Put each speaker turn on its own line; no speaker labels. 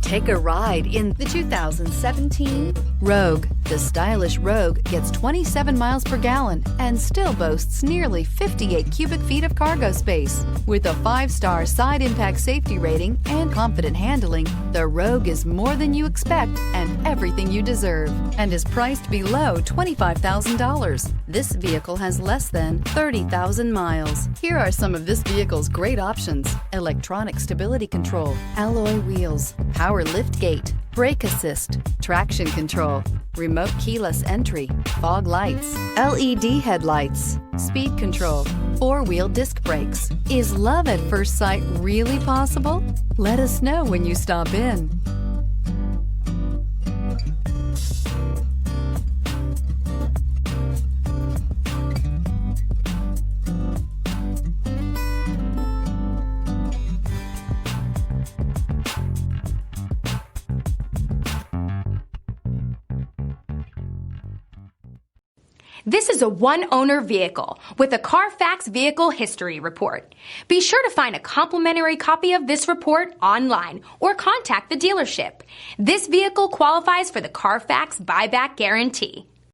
Take a ride in the 2017 Rogue. The stylish Rogue gets 27 miles per gallon and still boasts nearly 58 cubic feet of cargo space. With a 5-star side impact safety rating and confident handling, the Rogue is more than you expect and everything you deserve, and is priced below $25,000. This vehicle has less than 30,000 miles. Here are some of this vehicle's great options: electronic stability control, alloy wheels, power lift gate, brake assist, traction control, remote keyless entry, fog lights, LED headlights, speed control, 4-wheel disc brakes. Is love at first sight really possible? Let us know when you stop in.
This is a one-owner vehicle with a Carfax Vehicle History Report. Be sure to find a complimentary copy of this report online or contact the dealership. This vehicle qualifies for the Carfax Buyback Guarantee.